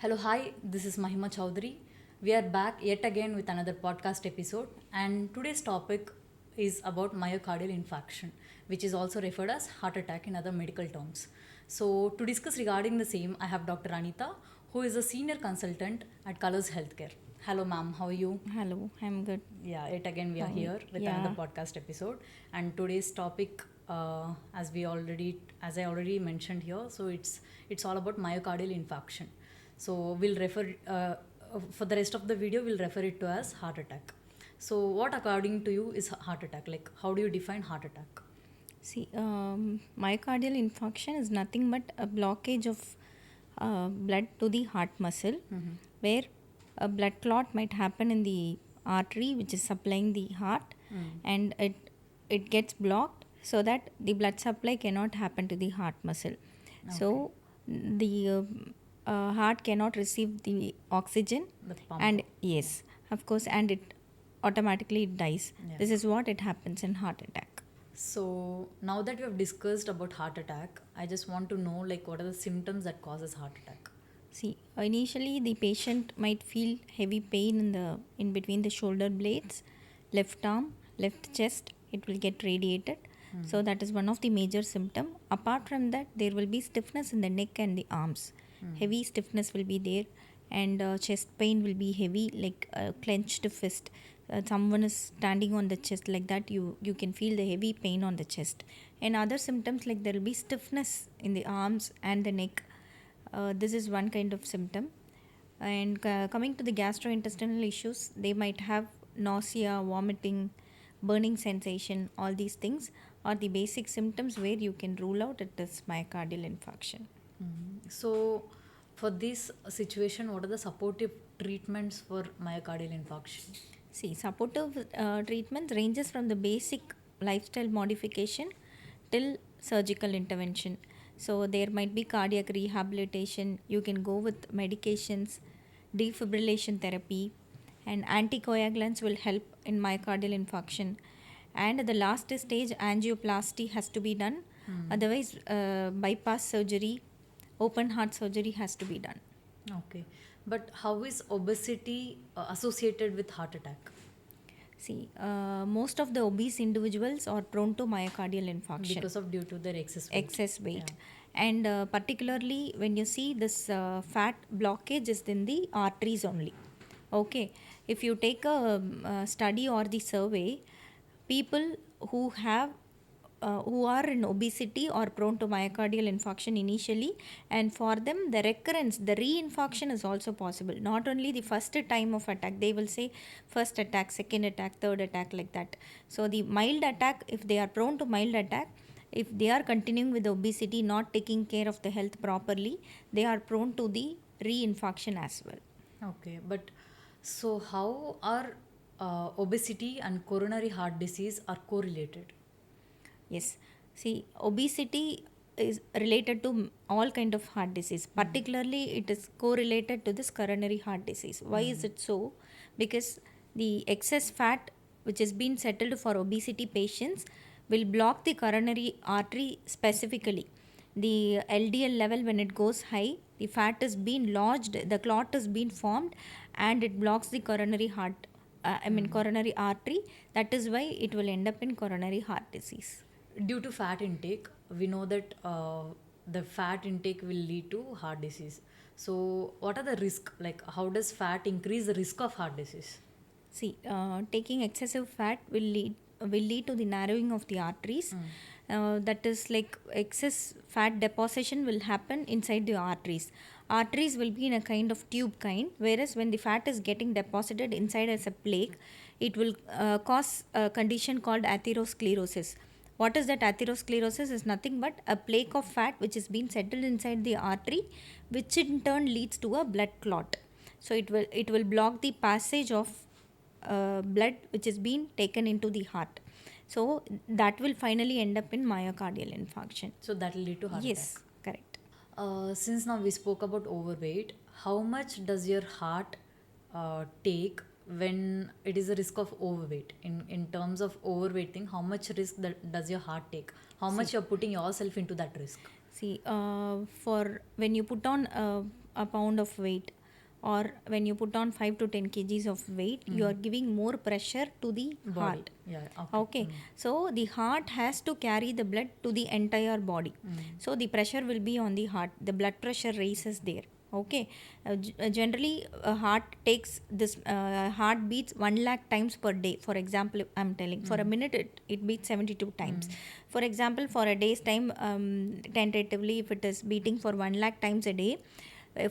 Hello, hi, this is Mahima Chowdhury. We are back yet again with another podcast episode, and today's topic is about myocardial infarction, which is also referred as heart attack in other medical terms. So, to discuss regarding the same, I have Dr. Anitha, who is a senior consultant at Colors Healthcare. Hello, ma'am, how are you? Hello, I'm good. Yeah, yet again we are How? here with another Yeah. podcast episode, and today's topic, as I already mentioned here, so it's all about myocardial infarction. So we'll refer for the rest of the video we'll refer it to as heart attack. So what according to you is heart attack? Like how do you define heart attack? See, myocardial infarction is nothing but a blockage of blood to the heart muscle, where a blood clot might happen in the artery which is supplying the heart, and it gets blocked so that the blood supply cannot happen to the heart muscle. So the heart cannot receive the oxygen, The pump. and yes, of course, and it automatically dies. Yeah. This is what it happens in heart attack. So now that we have discussed about heart attack, I just want to know like what are the symptoms that causes heart attack? See, initially the patient might feel heavy pain in between the shoulder blades, left arm, left chest. It will get radiated. So that is one of the major symptom. Apart from that, there will be stiffness in the neck and the arms. Heavy stiffness will be there, and chest pain will be heavy, like a clenched fist. Someone is standing on the chest like that. You can feel the heavy pain on the chest. And other symptoms like there will be stiffness in the arms and the neck. This is one kind of symptom. And coming to the gastrointestinal issues, they might have nausea, vomiting, burning sensation. All these things are the basic symptoms where you can rule out it is myocardial infarction. So for this situation, what are the supportive treatments for myocardial infarction? See, supportive treatments ranges from the basic lifestyle modification till surgical intervention. So there might be cardiac rehabilitation. You can go with medications, defibrillation therapy, and anticoagulants will help in myocardial infarction. And at the last stage, angioplasty has to be done. Otherwise, bypass surgery, open heart surgery has to be done. Okay. But how is obesity associated with heart attack? See, most of the obese individuals are prone to myocardial infarction Because of due to their excess weight. Yeah. And particularly when you see this fat blockage is in the arteries only. Okay, if you take a study or the survey, people who have who are in obesity or prone to myocardial infarction initially, and for them the recurrence, the reinfarction is also possible. Not only the first time of attack, they will say first attack, second attack, third attack, like that. So the mild attack, if they are prone to mild attack, if they are continuing with obesity, not taking care of the health properly, they are prone to the reinfarction as well. Okay, but so how are obesity and coronary heart disease are correlated? Yes. See, obesity is related to all kind of heart disease. Particularly, it is correlated to this coronary heart disease. Why is it so? Because the excess fat which has been settled for obesity patients will block the coronary artery specifically. The LDL level, when it goes high, the fat is being lodged, the clot is being formed, and it blocks the coronary heart. Coronary artery. That is why it will end up in coronary heart disease. Due to fat intake, we know that the fat intake will lead to heart disease. So what are the risk? Like how does fat increase the risk of heart disease? See, taking excessive fat will lead to the narrowing of the arteries. That is like excess fat deposition will happen inside the arteries. Arteries will be in a kind of tube kind, whereas when the fat is getting deposited inside as a plaque, it will cause a condition called atherosclerosis. What is that atherosclerosis? Is nothing but a plaque of fat which is being settled inside the artery, which in turn leads to a blood clot. So it will block the passage of blood which is being taken into the heart. So that will finally end up in myocardial infarction. So that will lead to heart Yes, attack. correct. Since now we spoke about overweight, how much does your heart take when it is a risk of overweight? In terms of overweight thing, how much risk does your heart take? How much you're putting yourself into that risk? See, for when you put on a pound of weight, or when you put on 5 to 10 kgs of weight, you are giving more pressure to the Body. heart. Yeah. Okay, so the heart has to carry the blood to the entire body. So the pressure will be on the heart. The blood pressure raises there. Okay, generally heart takes this heart beats 1 lakh times per day. For example, I'm telling for a minute it beats 72 times. For example, for a day's time, tentatively, if it is beating for 1 lakh times a day,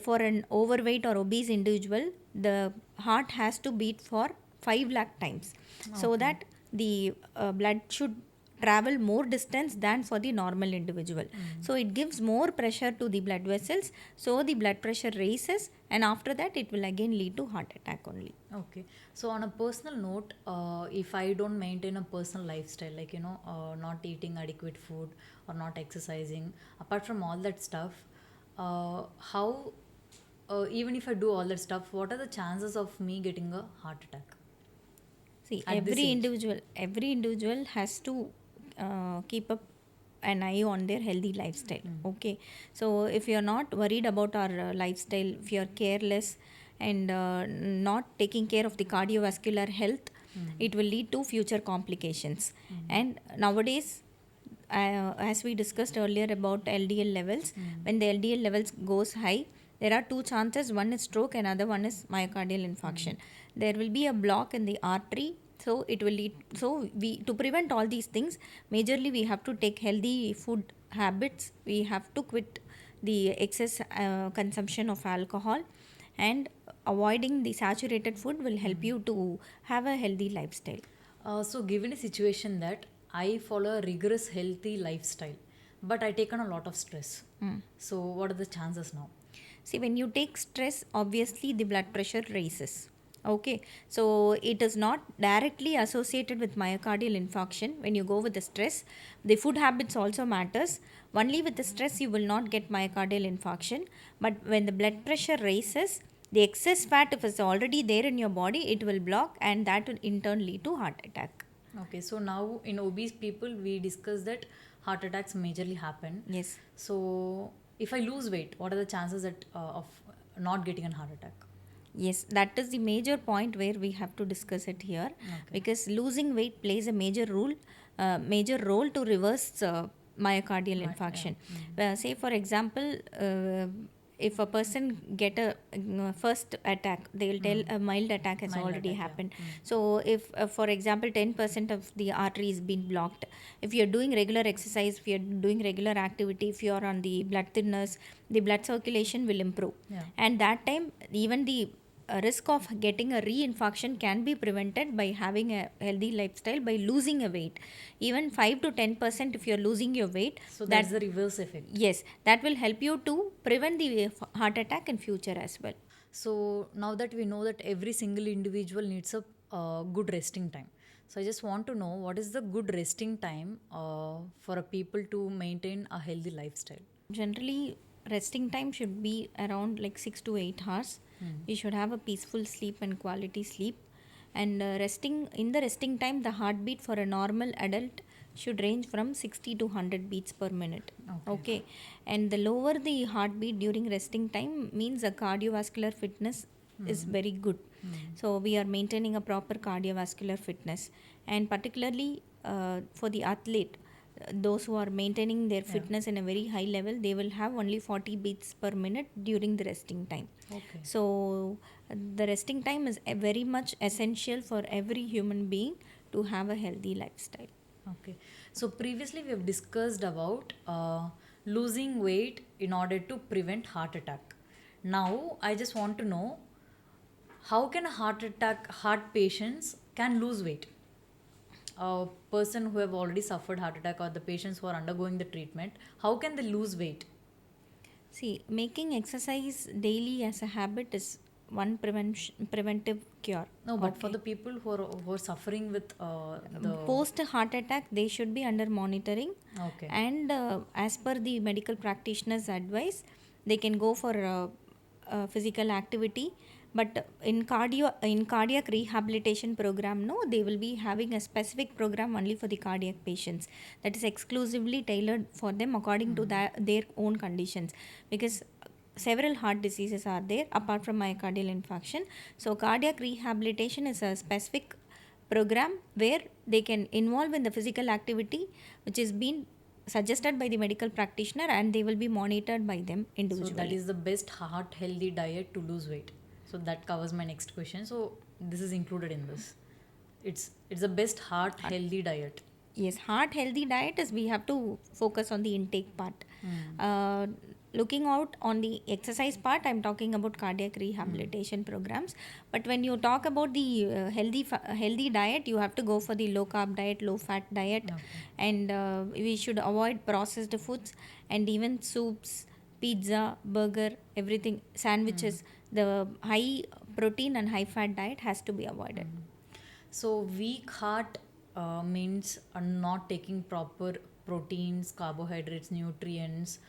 for an overweight or obese individual, the heart has to beat for 5 lakh times, so that the blood should travel more distance than for the normal individual. So it gives more pressure to the blood vessels, so the blood pressure raises, and after that it will again lead to heart attack only. Okay. So on a personal note, if I don't maintain a personal lifestyle, like not eating adequate food or not exercising, apart from all that stuff, how even if I do all that stuff, what are the chances of me getting a heart attack? See, At this age. every individual has to keep up an eye on their healthy lifestyle. Okay, so if you are not worried about our lifestyle, if you are careless and not taking care of the cardiovascular health, it will lead to future complications. And nowadays, as we discussed earlier about LDL levels, when the LDL levels goes high, there are two chances. One is stroke, and other one is myocardial infarction. There will be a block in the artery, so it will lead. So we, to prevent all these things, majorly we have to take healthy food habits. We have to quit the excess consumption of alcohol, and avoiding the saturated food will help you to have a healthy lifestyle. So given a situation that I follow a rigorous healthy lifestyle, but I take on a lot of stress. So what are the chances now? See, when you take stress, obviously the blood pressure raises. Okay, so it is not directly associated with myocardial infarction. When you go with the stress, the food habits also matters. Only with the stress you will not get myocardial infarction. But when the blood pressure raises, the excess fat, if it's already there in your body, it will block, and that will in turn lead to heart attack. Okay, so now in obese people, we discussed that heart attacks majorly happen. Yes. So if I lose weight, what are the chances of not getting a heart attack? Yes, that is the major point where we have to discuss it here, because losing weight plays a major role to reverse myocardial infarction. Say for example, if a person get a first attack, they will tell a mild attack has Mild already attack, yeah. happened. So if for example 10% of the artery is being blocked, if you are doing regular exercise, if you are doing regular activity, if you are on the blood thinners, the blood circulation will improve. Yeah. And that time even the risk of getting a reinfarction can be prevented by having a healthy lifestyle, by losing a weight. Even 5 to 10% if you are losing your weight, So that's the reverse effect. yes, that will help you to prevent the heart attack in future as well. So now that we know that every single individual needs a good resting time, so I just want to know what is the good resting time for a people to maintain a healthy lifestyle. Generally, resting time should be around like 6 to 8 hours. You should have a peaceful sleep and quality sleep. And resting in the resting time, the heartbeat for a normal adult should range from 60 to 100 beats per minute. Okay. And the lower the heartbeat during resting time means a cardiovascular fitness is very good. So we are maintaining a proper cardiovascular fitness, and particularly for the athlete, those who are maintaining their fitness in a very high level, they will have only 40 beats per minute during the resting time. Okay. So the resting time is very much essential for every human being to have a healthy lifestyle. Okay. So previously we have discussed about losing weight in order to prevent heart attack. Now I just want to know, how can a heart patients can lose weight? A person who have already suffered heart attack, or the patients who are undergoing the treatment, how can they lose weight? See, making exercise daily as a habit is one preventive cure. No, but for the people who are suffering with the Post heart attack, they should be under monitoring. Okay. And as per the medical practitioner's advice, they can go for physical activity. But in cardiac rehabilitation program, no, they will be having a specific program only for the cardiac patients, that is exclusively tailored for them according to their own conditions. Because several heart diseases are there apart from myocardial infarction. So cardiac rehabilitation is a specific program where they can involve in the physical activity which is being suggested by the medical practitioner, and they will be monitored by them individually. So that is the best heart healthy diet to lose weight. So that covers my next question. So this is included in this. It's the best heart healthy diet. Yes, heart healthy diet is we have to focus on the intake part. Looking out on the exercise part, I'm talking about cardiac rehabilitation programs. But when you talk about the healthy diet, you have to go for the low carb diet, low fat diet, Okay. and we should avoid processed foods and even soups, pizza, burger, everything, sandwiches. The high protein and high fat diet has to be avoided. So weak heart means not taking proper proteins, carbohydrates, nutrients,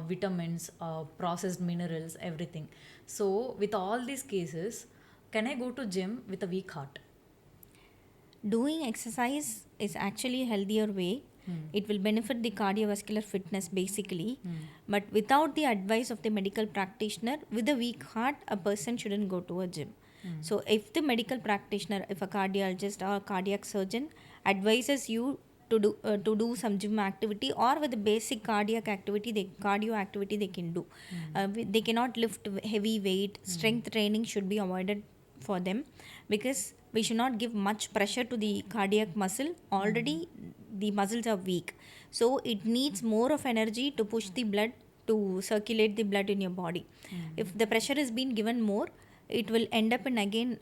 vitamins, processed minerals, everything. So with all these cases, can I go to gym with a weak heart? Doing exercise is actually a healthier way. It will benefit the cardiovascular fitness basically, but without the advice of the medical practitioner, with a weak heart, a person shouldn't go to a gym. So if the medical practitioner, if a cardiologist or a cardiac surgeon advises you to do some gym activity or with the basic cardiac activity, cardio activity they can do. They cannot lift heavy weight. Strength training should be avoided for them, because we should not give much pressure to the cardiac muscle. Already the muscles are weak, so it needs more of energy to push the blood, to circulate the blood in your body. If the pressure is being given more, it will end up in again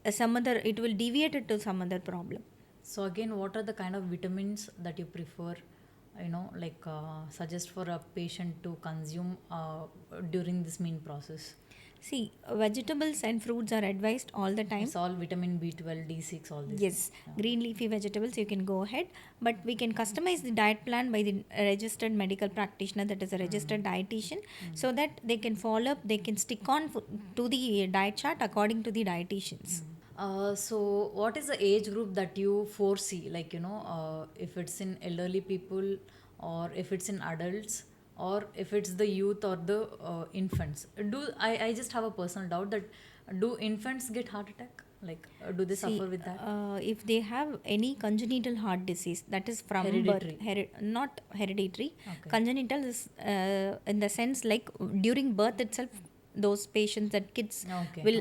some other, it will deviate it to some other problem. So again, what are the kind of vitamins that you prefer, suggest for a patient to consume during this mean process? See, vegetables and fruits are advised all the time. It's all vitamin B12, D6, all this. Yes, green leafy vegetables you can go ahead, but we can customize the diet plan by the registered medical practitioner, that is a registered dietitian, so that they can follow up, they can stick on to the diet chart according to the dietitians. So what is the age group that you foresee, if it's in elderly people or if it's in adults or if it's the youth or the infants? I just have a personal doubt that do infants get heart attack? Do they suffer with that? If they have any congenital heart disease, that is from Hereditary. birth, not hereditary. Okay. Congenital is in the sense like during birth itself, those patients, that kids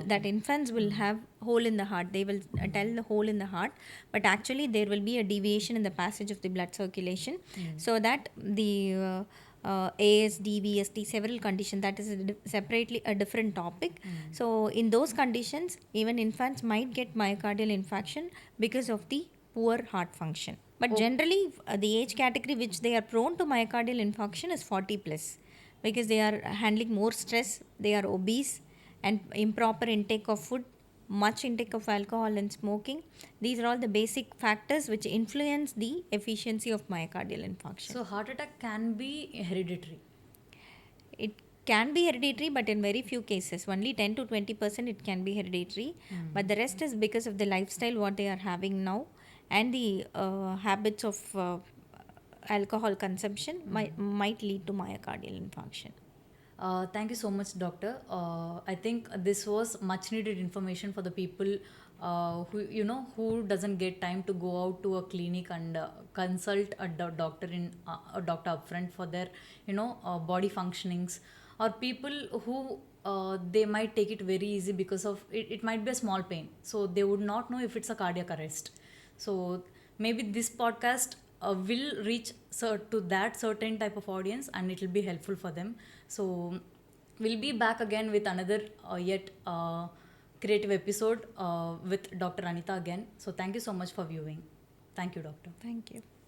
that infants will have hole in the heart. They will tell the hole in the heart, but actually there will be a deviation in the passage of the blood circulation, so that the AS, DVST, several conditions, that is separately a different topic. So in those conditions, even infants might get myocardial infarction because of the poor heart function. But generally, the age category which they are prone to myocardial infarction is 40 plus, because they are handling more stress, they are obese, and improper intake of food, much intake of alcohol and smoking. These are all the basic factors which influence the efficiency of myocardial infarction. So heart attack can be hereditary? It can be hereditary, but in very few cases, only 10 to 20% it can be hereditary, but the rest is because of the lifestyle what they are having now, and the habits of alcohol consumption might lead to myocardial infarction. Thank you so much, doctor. I think this was much needed information for the people who doesn't get time to go out to a clinic and consult a doctor upfront for their body functionings, or people who they might take it very easy because of it might be a small pain, so they would not know if it's a cardiac arrest. So maybe this podcast will reach to that certain type of audience and it will be helpful for them. So we'll be back again with another yet creative episode with Dr. Anitha again. So thank you so much for viewing. Thank you, doctor. Thank you.